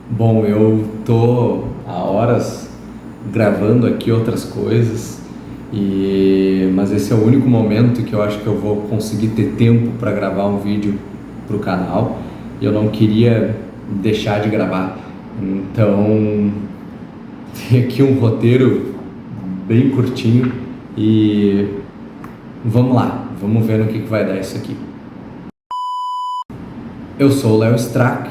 Bom, eu tô há horas gravando aqui outras coisas, mas esse é o único momento que eu acho que eu vou conseguir ter tempo para gravar um vídeo pro canal. E eu não queria deixar de gravar, então tem aqui um roteiro bem curtinho e vamos lá, vamos ver no que vai dar isso aqui. Eu sou o Léo Strack,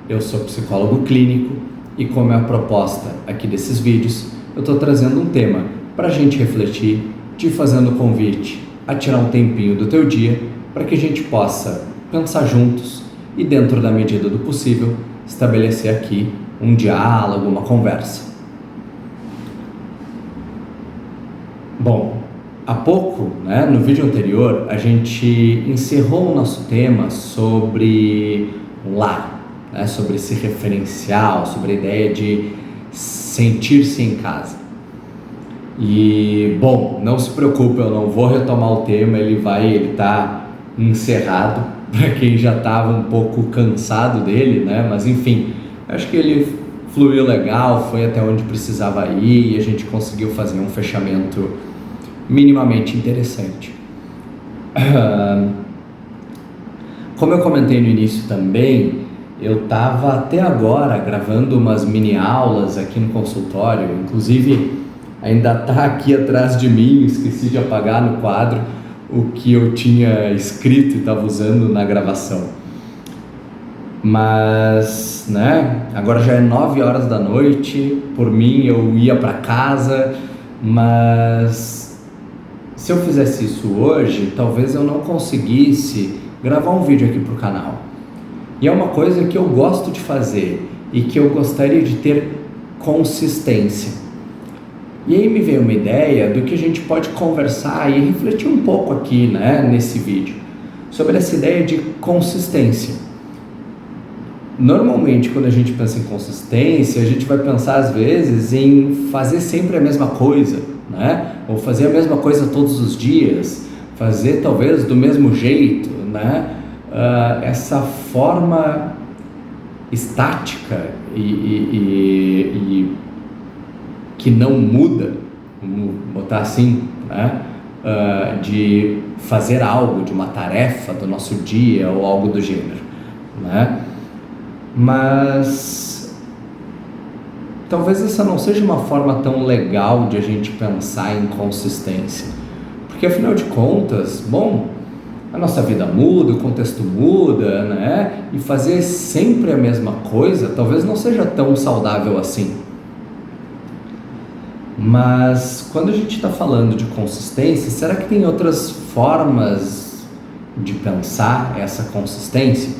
eu sou psicólogo clínico e como é a proposta aqui desses vídeos, eu estou trazendo um tema para a gente refletir, te fazendo o convite a tirar um tempinho do teu dia para que a gente possa pensar juntos e, dentro da medida do possível, estabelecer aqui um diálogo, uma conversa. Bom, há pouco, no vídeo anterior, a gente encerrou o nosso tema sobre lar, sobre esse referencial, sobre a ideia de sentir-se em casa. E, bom, não se preocupe, eu não vou retomar o tema, ele tá encerrado para quem já estava um pouco cansado dele, mas enfim, acho que ele fluiu legal, foi até onde precisava ir e a gente conseguiu fazer um fechamento minimamente interessante. Como eu comentei no início também, eu estava até agora gravando umas mini aulas aqui no consultório, inclusive ainda está aqui atrás de mim, esqueci de apagar no quadro o que eu tinha escrito e estava usando na gravação. Mas, agora já é 9 horas da noite, por mim eu ia para casa, mas se eu fizesse isso hoje, talvez eu não conseguisse gravar um vídeo aqui para o canal. E é uma coisa que eu gosto de fazer e que eu gostaria de ter consistência. E aí me veio uma ideia do que a gente pode conversar e refletir um pouco aqui, nesse vídeo, sobre essa ideia de consistência. Normalmente, quando a gente pensa em consistência, a gente vai pensar às vezes em fazer sempre a mesma coisa, ou fazer a mesma coisa todos os dias, fazer talvez do mesmo jeito, essa forma estática e que não muda, vamos botar assim, de fazer algo, de uma tarefa do nosso dia ou algo do gênero, Mas talvez essa não seja uma forma tão legal de a gente pensar em consistência, porque afinal de contas, a nossa vida muda, o contexto muda, e fazer sempre a mesma coisa talvez não seja tão saudável assim. Mas quando a gente está falando de consistência, será que tem outras formas de pensar essa consistência?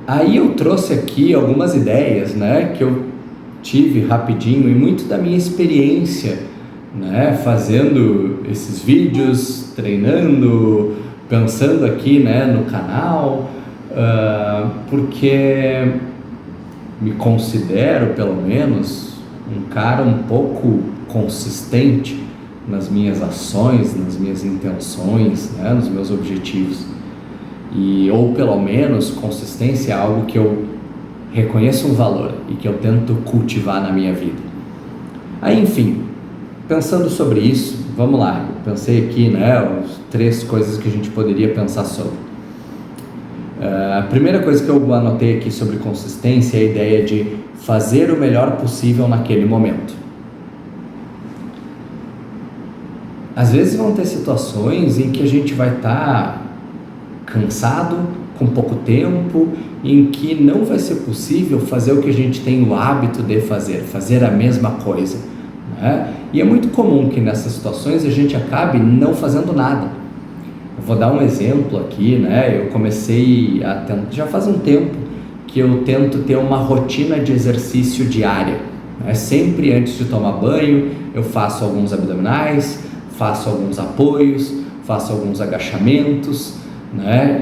Aí eu trouxe aqui algumas ideias, que eu tive rapidinho e muito da minha experiência, fazendo esses vídeos, treinando, pensando aqui, no canal, porque me considero, pelo menos, um cara um pouco consistente nas minhas ações, nas minhas intenções, nos meus objetivos. Ou pelo menos consistência é algo que eu reconheço um valor e que eu tento cultivar na minha vida. Aí, enfim, pensando sobre isso, vamos lá, eu pensei aqui, as 3 coisas que a gente poderia pensar sobre. A primeira coisa que eu anotei aqui sobre consistência é a ideia de fazer o melhor possível naquele momento. Às vezes vão ter situações em que a gente vai estar cansado, com pouco tempo, em que não vai ser possível fazer o que a gente tem o hábito de fazer a mesma coisa, E é muito comum que nessas situações a gente acabe não fazendo nada. Eu vou dar um exemplo aqui, eu comecei já faz um tempo que eu tento ter uma rotina de exercício diária, sempre antes de tomar banho eu faço alguns abdominais, faço alguns apoios, faço alguns agachamentos,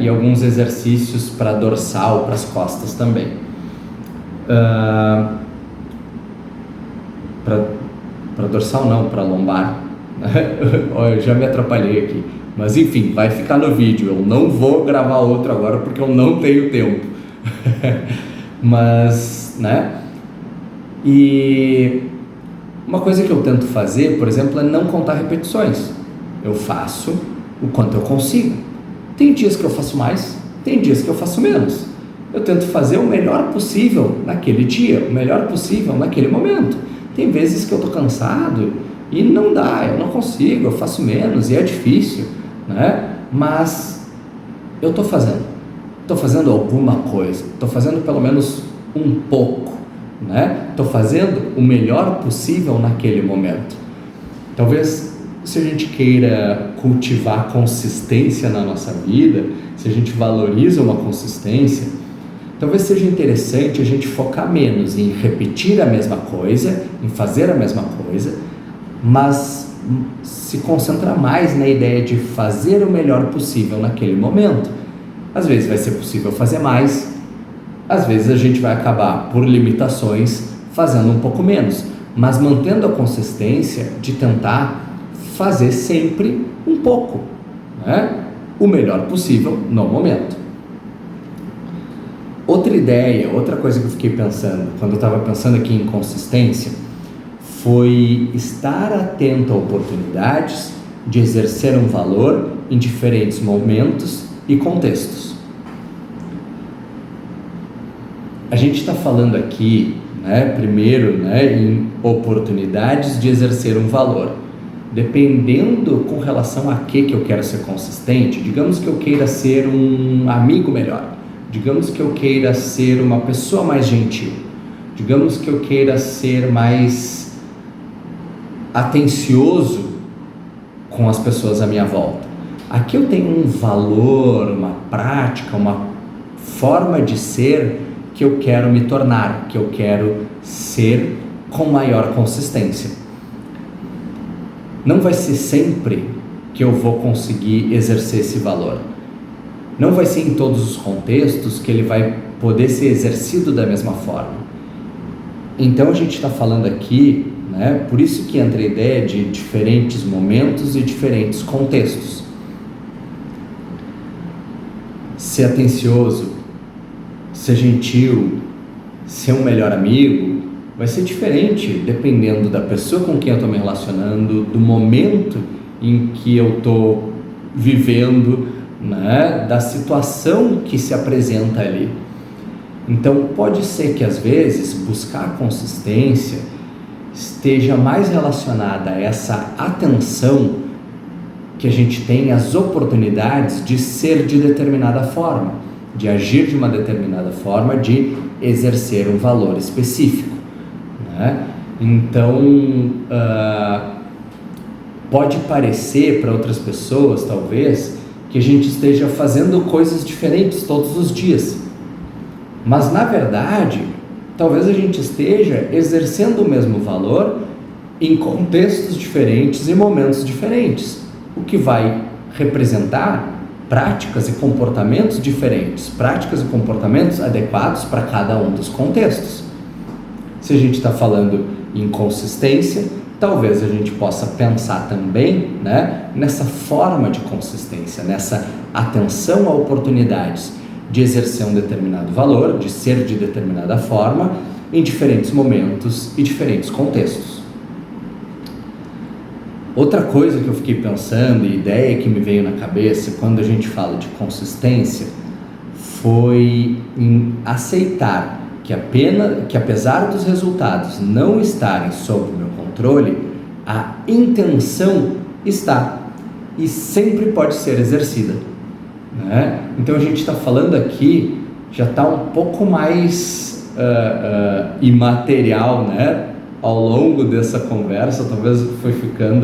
e alguns exercícios para dorsal, para as costas também. Para dorsal não, para lombar. Eu já me atrapalhei aqui, mas enfim, vai ficar no vídeo. Eu não vou gravar outro agora porque eu não tenho tempo, Mas, né? E uma coisa que eu tento fazer, por exemplo, é não contar repetições. Eu faço o quanto eu consigo. Tem dias que eu faço mais, tem dias que eu faço menos. Eu tento fazer o melhor possível naquele dia, o melhor possível naquele momento. Tem vezes que eu estou cansado e não dá, eu não consigo, eu faço menos e é difícil, né? Mas eu estou fazendo alguma coisa, estou fazendo pelo menos um pouco, né? Estou fazendo o melhor possível naquele momento. Talvez, se a gente queira cultivar consistência na nossa vida, se a gente valoriza uma consistência, talvez seja interessante a gente focar menos em repetir a mesma coisa, em fazer a mesma coisa, mas se concentrar mais na ideia de fazer o melhor possível naquele momento. Às vezes vai ser possível fazer mais, às vezes a gente vai acabar, por limitações, fazendo um pouco menos, mas mantendo a consistência de tentar fazer sempre um pouco, né? O melhor possível no momento. Outra ideia, outra coisa que eu fiquei pensando, quando eu estava pensando aqui em consistência, foi estar atento a oportunidades de exercer um valor em diferentes momentos e contextos. A gente está falando aqui, né, primeiro, né, em oportunidades de exercer um valor. Dependendo com relação a que eu quero ser consistente, digamos que eu queira ser um amigo melhor, digamos que eu queira ser uma pessoa mais gentil, digamos que eu queira ser mais atencioso com as pessoas à minha volta. Aqui eu tenho um valor, uma prática, uma forma de ser que eu quero me tornar, que eu quero ser com maior consistência. Não vai ser sempre que eu vou conseguir exercer esse valor. Não vai ser em todos os contextos que ele vai poder ser exercido da mesma forma. Então a gente está falando aqui, né, por isso que entra a ideia de diferentes momentos e diferentes contextos. Ser atencioso, ser gentil, ser um melhor amigo, vai ser diferente dependendo da pessoa com quem eu estou me relacionando, do momento em que eu estou vivendo, né, da situação que se apresenta ali. Então pode ser que às vezes buscar consistência esteja mais relacionada a essa atenção que a gente tem às oportunidades de ser de determinada forma, de agir de uma determinada forma, de exercer um valor específico, né? Então pode parecer para outras pessoas talvez que a gente esteja fazendo coisas diferentes todos os dias, mas na verdade talvez a gente esteja exercendo o mesmo valor em contextos diferentes e momentos diferentes, o que vai representar práticas e comportamentos diferentes, práticas e comportamentos adequados para cada um dos contextos. Se a gente está falando em consistência, talvez a gente possa pensar também, né, nessa forma de consistência, nessa atenção a oportunidades de exercer um determinado valor, de ser de determinada forma, em diferentes momentos e diferentes contextos. Outra coisa que eu fiquei pensando, e ideia que me veio na cabeça quando a gente fala de consistência, foi em aceitar que apesar dos resultados não estarem sob o meu controle, a intenção está e sempre pode ser exercida, né? Então a gente está falando aqui, já está um pouco mais imaterial, né? Ao longo dessa conversa, talvez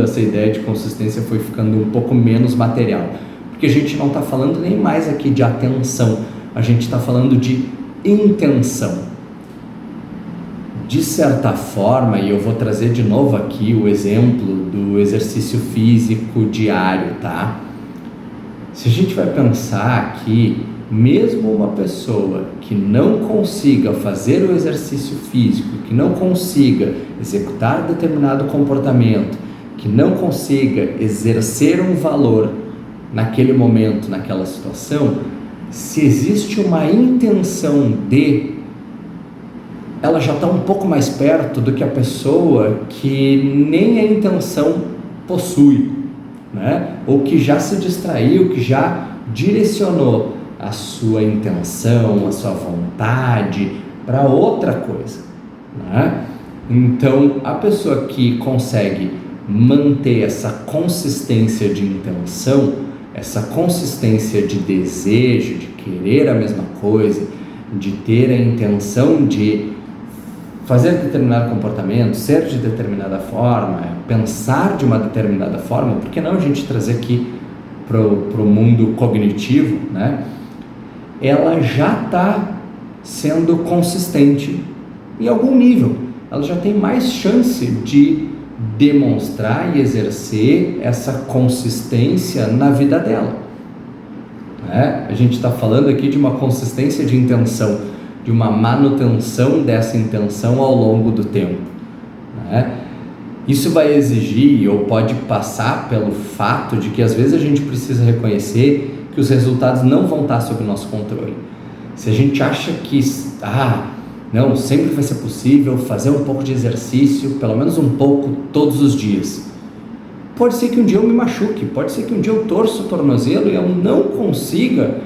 essa ideia de consistência foi ficando um pouco menos material, porque a gente não está falando nem mais aqui de atenção, a gente está falando de intenção. De certa forma, e eu vou trazer de novo aqui o exemplo do exercício físico diário, tá? Se a gente vai pensar que mesmo uma pessoa que não consiga fazer o exercício físico, que não consiga executar determinado comportamento, que não consiga exercer um valor naquele momento, naquela situação, se existe uma intenção de, ela já está um pouco mais perto do que a pessoa que nem a intenção possui, né? Ou que já se distraiu, que já direcionou a sua intenção, a sua vontade para outra coisa, né? Então, a pessoa que consegue manter essa consistência de intenção, essa consistência de desejo, de querer a mesma coisa, de ter a intenção de fazer determinado comportamento, ser de determinada forma, pensar de uma determinada forma, por que não a gente trazer aqui para o mundo cognitivo, né? Ela já está sendo consistente em algum nível, ela já tem mais chance de demonstrar e exercer essa consistência na vida dela, né? A gente está falando aqui de uma consistência de intenção, de uma manutenção dessa intenção ao longo do tempo, né? Isso vai exigir ou pode passar pelo fato de que às vezes a gente precisa reconhecer que os resultados não vão estar sob nosso controle. Se a gente acha que não, sempre vai ser possível fazer um pouco de exercício, pelo menos um pouco todos os dias, pode ser que um dia eu me machuque, pode ser que um dia eu torça o tornozelo e eu não consiga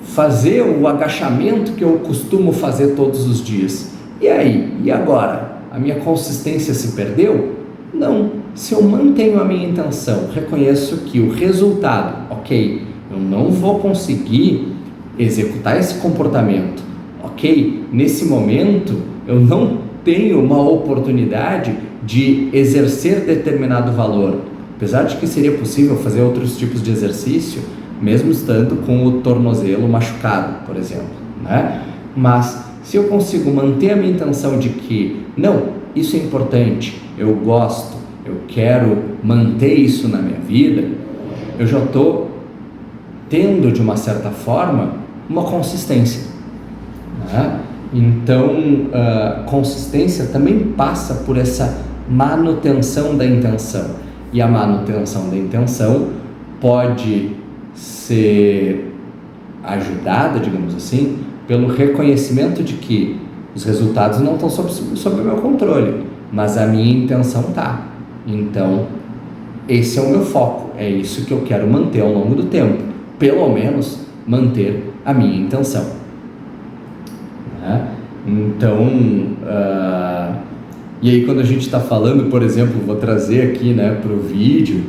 fazer o agachamento que eu costumo fazer todos os dias. E aí? E agora? A minha consistência se perdeu? Não. Se eu mantenho a minha intenção, reconheço que o resultado, ok, eu não vou conseguir executar esse comportamento, ok, nesse momento eu não tenho uma oportunidade de exercer determinado valor, apesar de que seria possível fazer outros tipos de exercício, mesmo estando com o tornozelo machucado, por exemplo, né? Mas se eu consigo manter a minha intenção de que, não, isso é importante, eu gosto, eu quero manter isso na minha vida, eu já estou tendo, de uma certa forma, uma consistência, né? Então, consistência também passa por essa manutenção da intenção, e a manutenção da intenção pode ser ajudada, digamos assim, pelo reconhecimento de que os resultados não estão sob o meu controle, mas a minha intenção está. Então, esse é o meu foco, é isso que eu quero manter ao longo do tempo, pelo menos manter a minha intenção, né? Então, e aí quando a gente está falando, por exemplo, vou trazer aqui, né, para o vídeo,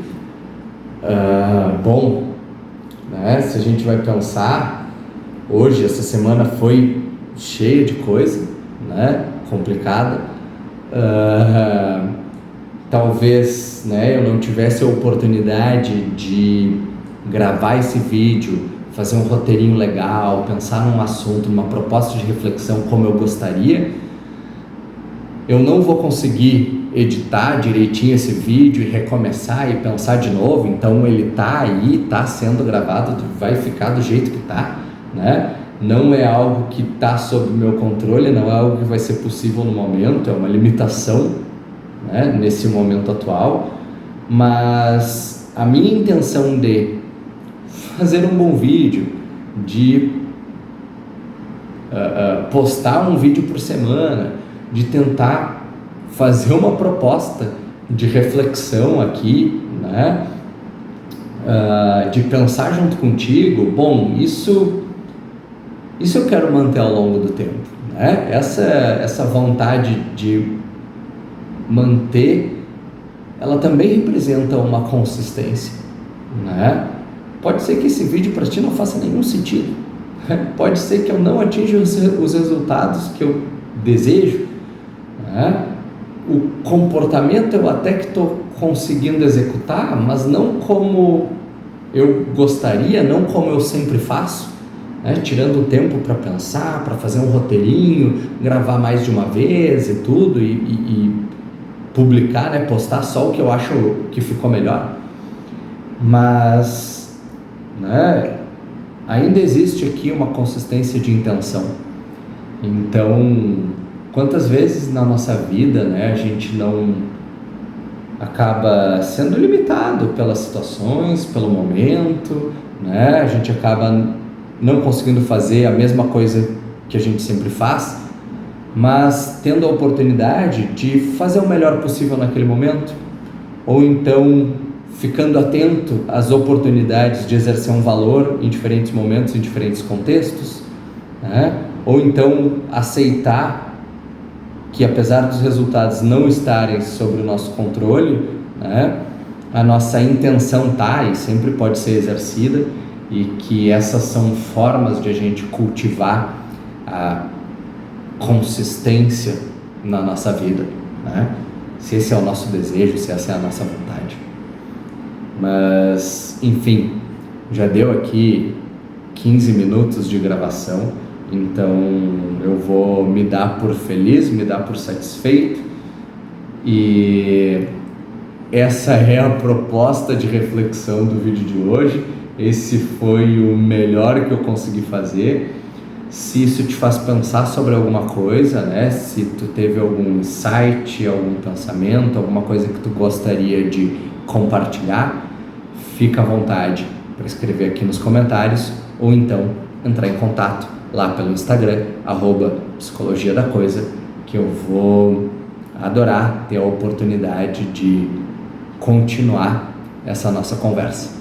né, se a gente vai pensar, hoje, essa semana foi cheia de coisa, né, complicada, talvez, né, eu não tivesse a oportunidade de gravar esse vídeo, fazer um roteirinho legal, pensar num assunto, numa proposta de reflexão como eu gostaria, eu não vou conseguir editar direitinho esse vídeo e recomeçar e pensar de novo, então ele está aí, está sendo gravado, vai ficar do jeito que está, né? Não é algo que está sob o meu controle, não é algo que vai ser possível no momento, é uma limitação, né, nesse momento atual, mas a minha intenção de fazer um bom vídeo, de postar um vídeo por semana, de tentar fazer uma proposta de reflexão aqui, né, de pensar junto contigo, bom, isso eu quero manter ao longo do tempo, né? Essa vontade de manter, ela também representa uma consistência, né? Pode ser que esse vídeo para ti não faça nenhum sentido, pode ser que eu não atinja os resultados que eu desejo, né? O comportamento eu até que estou conseguindo executar, mas não como eu gostaria, não como eu sempre faço, né? Tirando o tempo para pensar, para fazer um roteirinho, gravar mais de uma vez e tudo, e publicar, né? Postar só o que eu acho que ficou melhor, mas, né, ainda existe aqui uma consistência de intenção. Então, quantas vezes na nossa vida, né, a gente não acaba sendo limitado pelas situações, pelo momento, né? A gente acaba não conseguindo fazer a mesma coisa que a gente sempre faz, mas tendo a oportunidade de fazer o melhor possível naquele momento, ou então ficando atento às oportunidades de exercer um valor em diferentes momentos, em diferentes contextos, né? Ou então aceitar que, apesar dos resultados não estarem sob o nosso controle, né, a nossa intenção está e sempre pode ser exercida, e que essas são formas de a gente cultivar a consistência na nossa vida, né? Se esse é o nosso desejo, se essa é a nossa vontade. Mas, enfim, já deu aqui 15 minutos de gravação, então eu vou me dar por feliz, me dar por satisfeito, e essa é a proposta de reflexão do vídeo de hoje. Esse foi o melhor que eu consegui fazer. Se isso te faz pensar sobre alguma coisa, né? Se tu teve algum insight, algum pensamento, alguma coisa que tu gostaria de compartilhar, fica à vontade para escrever aqui nos comentários, ou então entrar em contato lá pelo Instagram, @psicologia da coisa, que eu vou adorar ter a oportunidade de continuar essa nossa conversa.